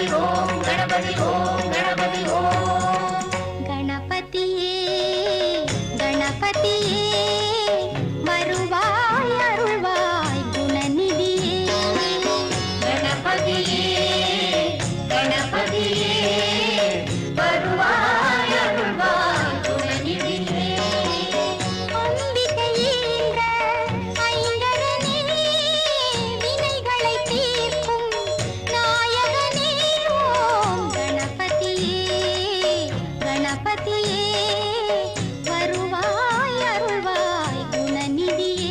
गणपति ओम गणपति ओम गणपति ओम गणपतिये गणपतिये வருவாய் அருள்வாய் குணநிதியே गणपतिये गणपतिये வருவாய் அருள்வாய் குணநிதியே அம்பிகையேன்ற ஐங்கரனே வினைகளை தீர்க்கும் நாயகனே ஓம் கணபதியே கணபதியே வருவாய் அருள்வாய் குணநிதியே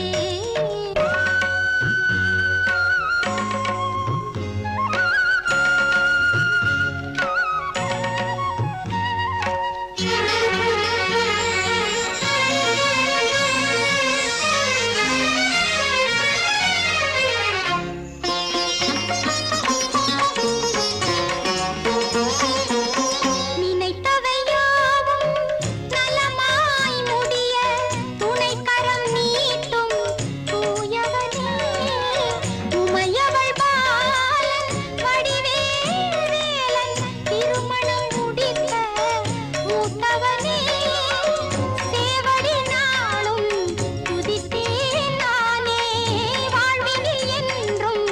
நினைத்தவையாவும் நலமாய் முடிய துணைக்கரம் நீட்டும் தூயவனே உமையவள் பாலன் வடிவேலன் திருமணம் முடித்த மூத்தவனே சேவடி நாளும் துதித்தேன் நானே வாழ்வினில் என்றும்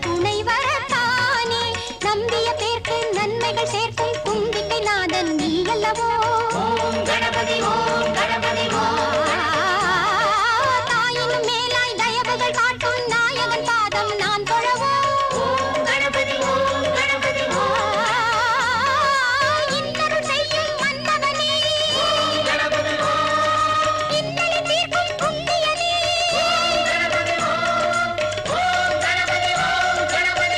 துணை வரத்தானே நம்பிய பேர்க்கு நன்மைகள் சேர்க்கும் கும்பிக்கை நாதன் நீ அல்லவோ ओम गणपति ओम गणपति ओम தாயினும் மேலாய் தயவுகள் காட்டும் நாயகன் பாதம் நான் தொழவோ ओम गणपति ओम गणपति ओम இன்னருள் செய்யும் மன்னவனே गणपति ओम இன்னலை தீர்க்கும் புண்ணியனே गणपति ओम गणपति ओम गणपति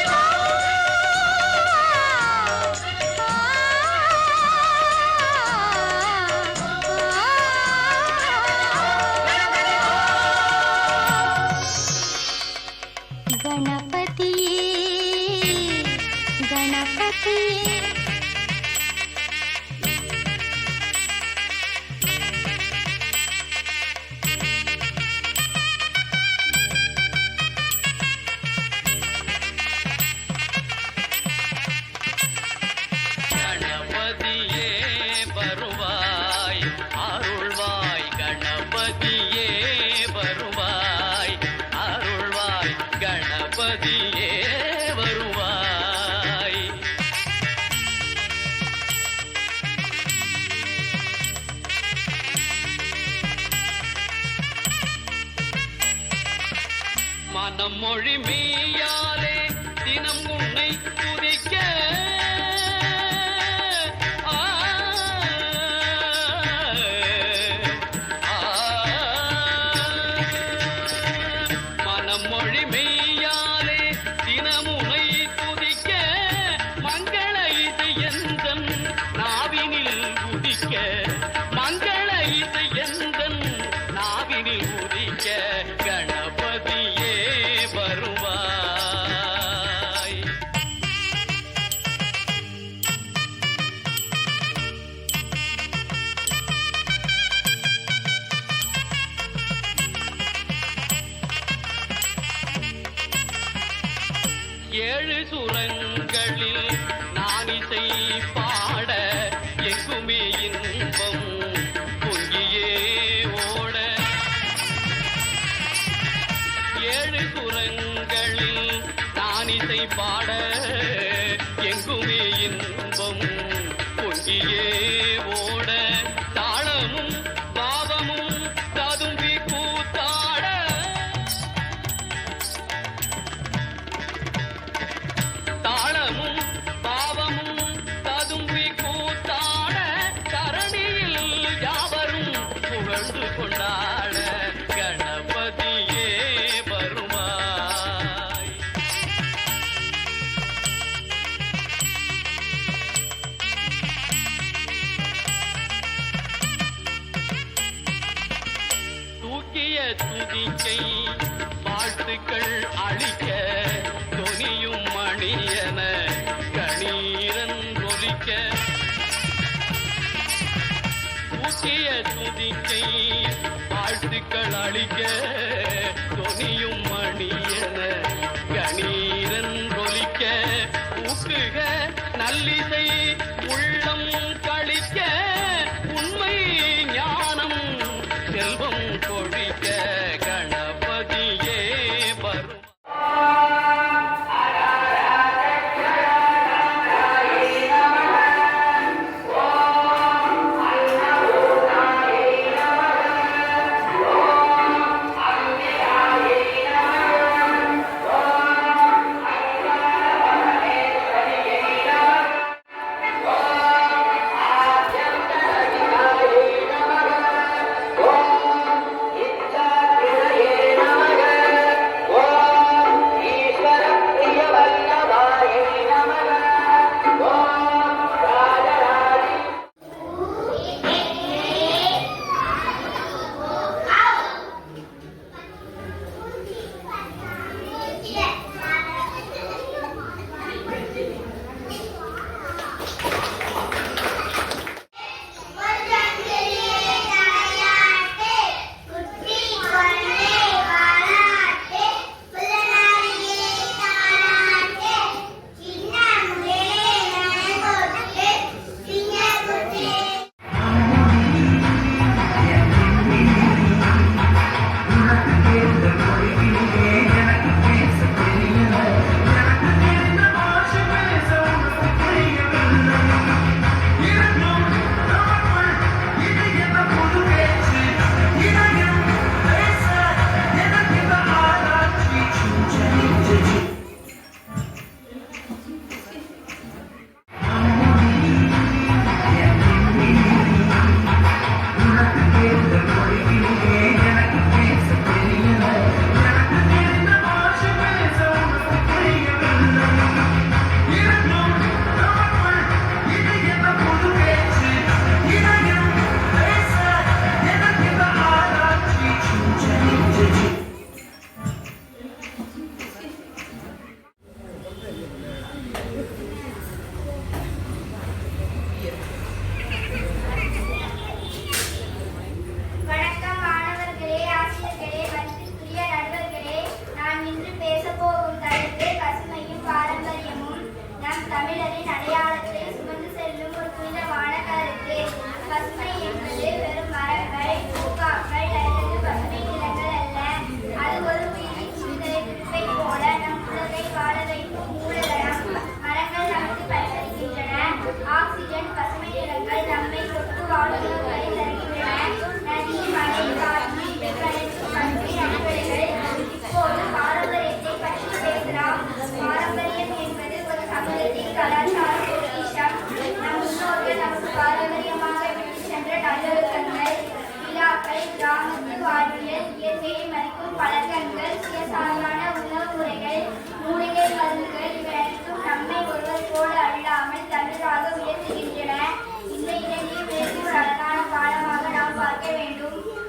गणपतिये गणपतिये गणपतिये வருவாய் அருள்வாய் கணபதியே வருவாய் அருள்வாய் கணபதியே வருவாய் மனம் மொழி மெய்யாலே தினம் உன்னை துதிக்க ஆ, ஆ, மனம் மொழி மெய்யாலே தினம் உன்னை துதிக்க மங்கள இசை எந்தன் நாவினில் உதிக்க மங்கள இசை எந்தன் நாவினில் உதிக்க கணபதியே வருவாய் ஏழு சுரங்களில் நான் இசை பாட எங்குமே இன்பம் பொங்கியே ஓட ஏழு சுரங்களில் நான் இசை பாட எங்குமே இன்பம் பொங்கியே ஓட தாளமும் பாவமும் ததும்பி கூத்தாட தாளமும் பாவமும் ததும்பி கூத்தாட தரணியில் யாவரும் புகழ்ந்து கொண்டாட கணபதியே வருவாய் தூக்கிய துதிக்கை வாழ்த்துக்கள் அளிக்க தொனியும் மணியன கணீரன் ஒலிக்க தூக்கிய துதிக்கை வாழ்த்துக்கள் அளிக்க தொனியும் மணியன கணீரன் ஒலிக்க ஊக்குக நல்லிசை உள்ளம் களிக்க உண்மை ஞானம் செல்வம் கொழிக்க கணபதியே வரும்.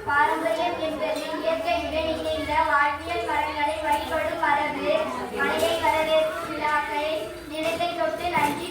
பாரம்பரியம் என்பது இயற்கை இடைநிலை வாழ்வியல் மரங்களை வழிபடும் மரபு. மழையை வரவேற்கும் விழாக்கள் நிலத்தை தொட்டு நன்றி